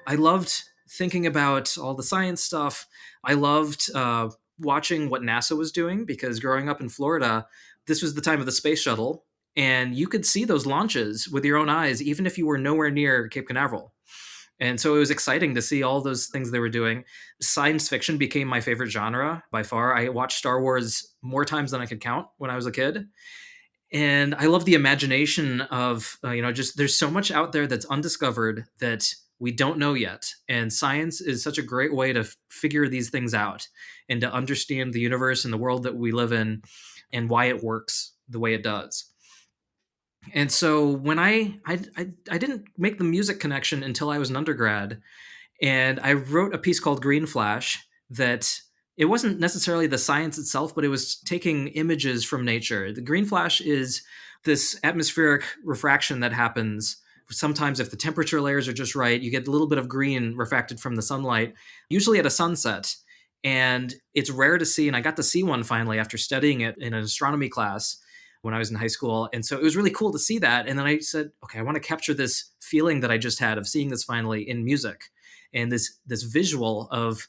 I loved thinking about all the science stuff. I loved watching what NASA was doing because growing up in Florida, this was the time of the space shuttle, and you could see those launches with your own eyes, even if you were nowhere near Cape Canaveral. And so it was exciting to see all those things they were doing. Science fiction became my favorite genre by far. I watched Star Wars more times than I could count when I was a kid. And I love the imagination of, just there's so much out there that's undiscovered that we don't know yet. And science is such a great way to figure these things out and to understand the universe and the world that we live in and why it works the way it does. And so when I didn't make the music connection until I was an undergrad, and I wrote a piece called Green Flash that it wasn't necessarily the science itself, but it was taking images from nature. The green flash is this atmospheric refraction that happens. Sometimes, if the temperature layers are just right, you get a little bit of green refracted from the sunlight, usually at a sunset. And it's rare to see. And I got to see one finally after studying it in an astronomy class when I was in high school. And so it was really cool to see that. And then I said, okay, I want to capture this feeling that I just had of seeing this finally in music, and this visual of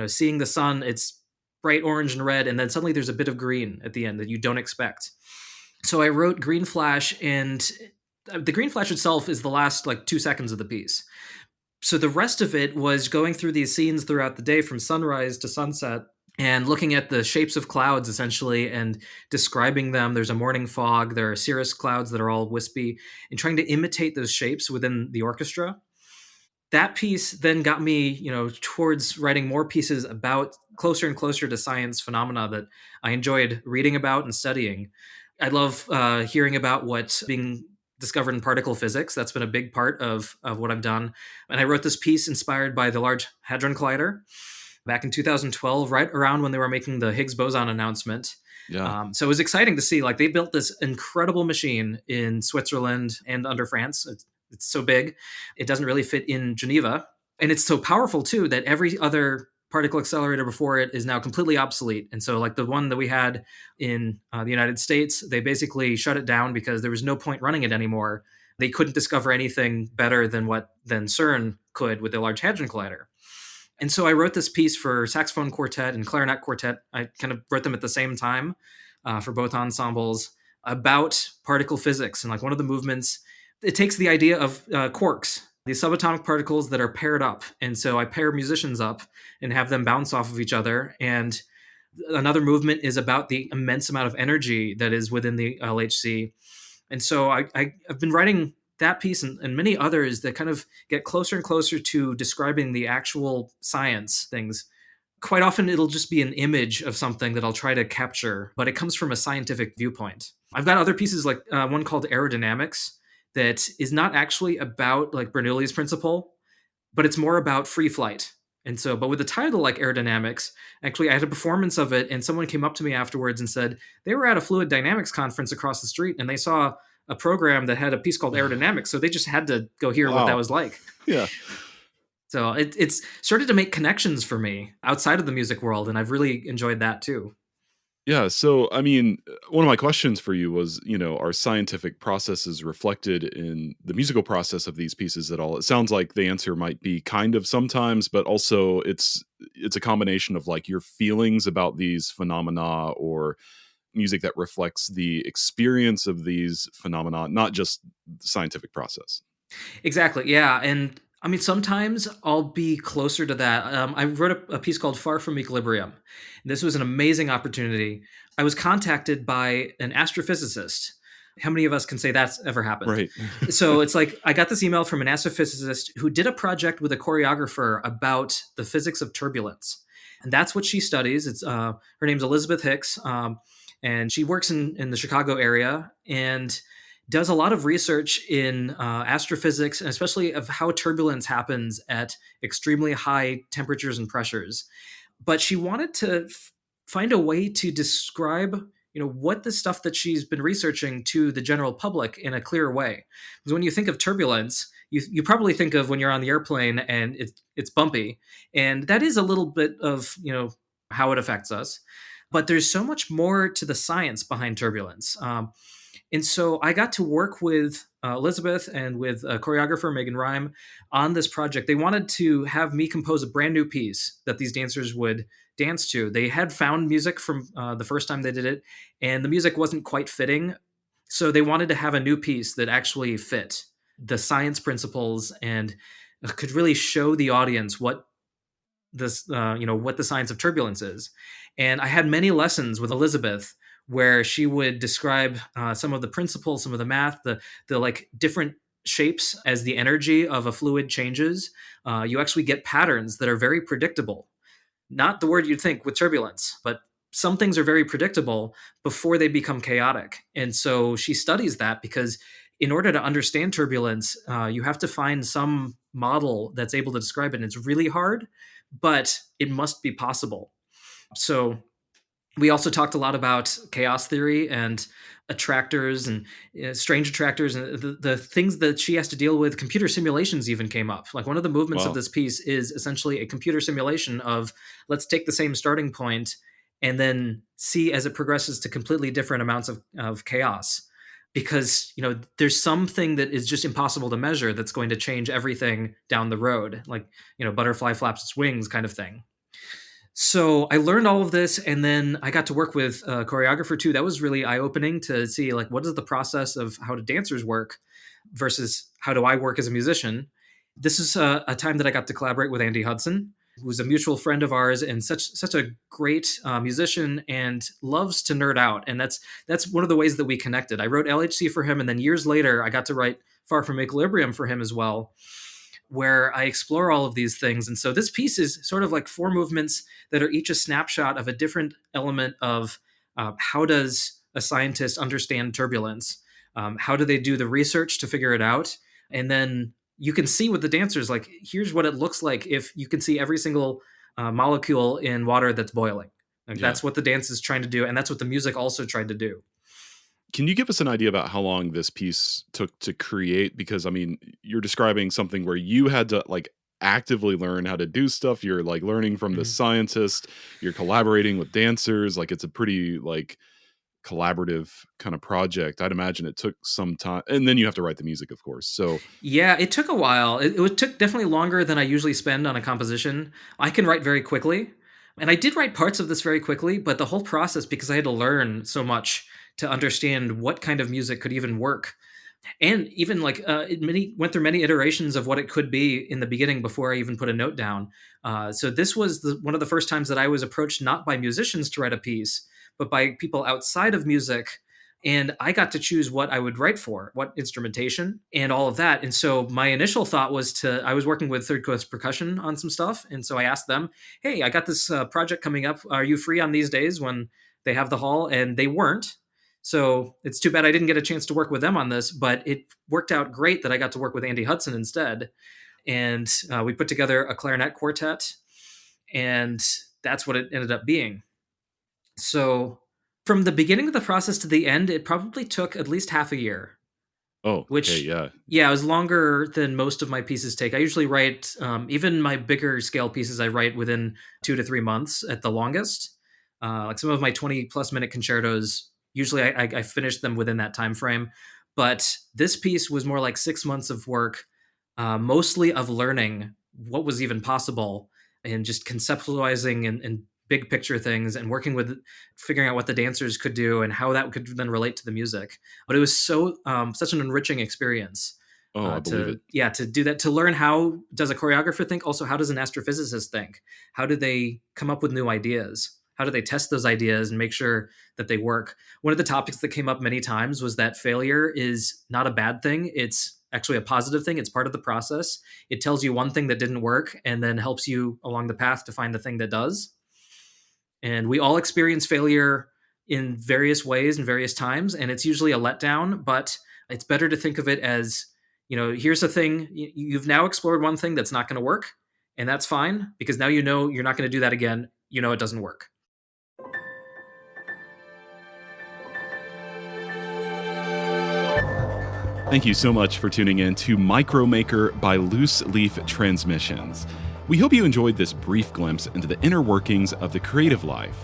seeing the sun. It's bright orange and red, and then suddenly there's a bit of green at the end that you don't expect. So I wrote Green Flash, and the Green Flash itself is the last like 2 seconds of the piece. So the rest of it was going through these scenes throughout the day from sunrise to sunset and looking at the shapes of clouds essentially and describing them. There's a morning fog, there are cirrus clouds that are all wispy, and trying to imitate those shapes within the orchestra. That piece then got me, towards writing more pieces about closer and closer to science phenomena that I enjoyed reading about and studying. I love hearing about what's being discovered in particle physics. That's been a big part of what I've done. And I wrote this piece inspired by the Large Hadron Collider back in 2012, right around when they were making the Higgs boson announcement. Yeah. So it was exciting to see, like, they built this incredible machine in Switzerland and under France. It's so big, it doesn't really fit in Geneva. And it's so powerful, too, that every other particle accelerator before it is now completely obsolete. And so, like the one that we had in the United States, they basically shut it down because there was no point running it anymore. They couldn't discover anything better than CERN could with the Large Hadron Collider. And so I wrote this piece for saxophone quartet and clarinet quartet. I kind of wrote them at the same time for both ensembles about particle physics. And like one of the movements, it takes the idea of quarks, these subatomic particles that are paired up. And so I pair musicians up and have them bounce off of each other. And another movement is about the immense amount of energy that is within the LHC. And so I've been writing that piece and many others that kind of get closer and closer to describing the actual science things. Quite often it'll just be an image of something that I'll try to capture, but it comes from a scientific viewpoint. I've got other pieces like one called Aerodynamics that is not actually about like Bernoulli's principle, but it's more about free flight. And so, but with the title like Aerodynamics, actually I had a performance of it and someone came up to me afterwards and said they were at a fluid dynamics conference across the street and they saw a program that had a piece called Aerodynamics. So they just had to go hear what that was like. Yeah. So it's started to make connections for me outside of the music world. And I've really enjoyed that too. Yeah. So, I mean, one of my questions for you was, are scientific processes reflected in the musical process of these pieces at all? It sounds like the answer might be kind of sometimes, but also it's a combination of like your feelings about these phenomena or music that reflects the experience of these phenomena, not just the scientific process. Exactly. Yeah. And I mean, sometimes I'll be closer to that. I wrote a piece called Far From Equilibrium. This was an amazing opportunity. I was contacted by an astrophysicist. How many of us can say that's ever happened? Right. So it's like I got this email from an astrophysicist who did a project with a choreographer about the physics of turbulence. And that's what she studies. It's her name's Elizabeth Hicks, and she works in the Chicago area and does a lot of research in astrophysics, and especially of how turbulence happens at extremely high temperatures and pressures. But she wanted to find a way to describe, what the stuff that she's been researching to the general public in a clear way. Because when you think of turbulence, you probably think of when you're on the airplane and it's bumpy, and that is a little bit of how it affects us. but there's so much more to the science behind turbulence. And so I got to work with Elizabeth and with choreographer Megan Rhyme on this project. They wanted to have me compose a brand new piece that these dancers would dance to. They had found music from the first time they did it, and the music wasn't quite fitting. So they wanted to have a new piece that actually fit the science principles and could really show the audience what what the science of turbulence is. And I had many lessons with Elizabeth where she would describe some of the principles, some of the math, the like different shapes as the energy of a fluid changes. You actually get patterns that are very predictable. Not the word you'd think with turbulence, but some things are very predictable before they become chaotic. And so she studies that because in order to understand turbulence, you have to find some model that's able to describe it. And it's really hard, but it must be possible. So we also talked a lot about chaos theory and attractors and strange attractors and the things that she has to deal with. Computer simulations even came up. Like one of the movements of Wow. this piece is essentially a computer simulation of let's take the same starting point and then see as it progresses to completely different amounts of chaos. Because there's something that is just impossible to measure that's going to change everything down the road, like butterfly flaps its wings kind of thing. So I learned all of this, and then I got to work with a choreographer too. That was really eye opening to see like what is the process of how do dancers work versus how do I work as a musician. This is a time that I got to collaborate with Andy Hudson, who's a mutual friend of ours and such a great musician and loves to nerd out. And that's one of the ways that we connected. I wrote LHC for him, and then years later, I got to write Far From Equilibrium for him as well, where I explore all of these things. And so this piece is sort of like four movements that are each a snapshot of a different element of how does a scientist understand turbulence? How do they do the research to figure it out? And then you can see with the dancers, like, here's what it looks like if you can see every single molecule in water that's boiling. Like, Yeah. that's what the dance is trying to do. And that's what the music also tried to do. Can you give us an idea about how long this piece took to create? Because I mean, you're describing something where you had to like actively learn how to do stuff. You're like learning from the Mhm. scientist, you're collaborating with dancers. Like it's a pretty like collaborative kind of project. I'd imagine it took some time. And then you have to write the music, of course. So Yeah, it took a while. It took definitely longer than I usually spend on a composition. I can write very quickly, and I did write parts of this very quickly, but the whole process, because I had to learn so much to understand what kind of music could even work, and even like it many went through many iterations of what it could be in the beginning before I even put a note down. So this was one of the first times that I was approached not by musicians to write a piece, but by people outside of music. And I got to choose what I would write for, what instrumentation, and all of that. And so my initial thought was I was working with Third Coast Percussion on some stuff. And so I asked them, hey, I got this project coming up. Are you free on these days when they have the hall? And they weren't. So it's too bad I didn't get a chance to work with them on this, but it worked out great that I got to work with Andy Hudson instead. And we put together a clarinet quartet, and that's what it ended up being. So from the beginning of the process to the end, it probably took at least half a year, oh, okay, which, yeah. yeah, it was longer than most of my pieces take. I usually write, even my bigger scale pieces, I write within 2 to 3 months at the longest. Like some of my 20-plus minute concertos, usually I finish them within that time frame. But this piece was more like 6 months of work, mostly of learning what was even possible and just conceptualizing and big picture things and working with figuring out what the dancers could do and how that could then relate to the music. But it was such an enriching experience Oh, I believe it. to do that, to learn how does a choreographer think, also how does an astrophysicist think, how do they come up with new ideas, how do they test those ideas and make sure that they work. One of the topics that came up many times was that failure is not a bad thing, it's actually a positive thing, it's part of the process. It tells you one thing that didn't work and then helps you along the path to find the thing that does. And we all experience failure in various ways and various times, and it's usually a letdown, but it's better to think of it as, here's the thing, you've now explored one thing that's not going to work, and that's fine because now you're not going to do that again. It doesn't work. Thank you so much for tuning in to Micromaker by Loose Leaf Transmissions. We hope you enjoyed this brief glimpse into the inner workings of the creative life.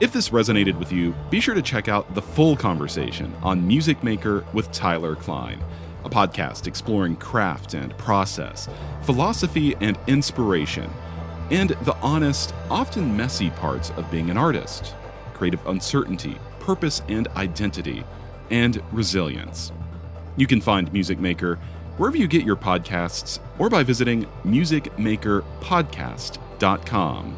If this resonated with you, be sure to check out the full conversation on Music Maker with Tyler Kline, a podcast exploring craft and process, philosophy and inspiration, and the honest, often messy parts of being an artist, creative uncertainty, purpose and identity, and resilience. You can find Music Maker wherever you get your podcasts or by visiting musicmakerpodcast.com.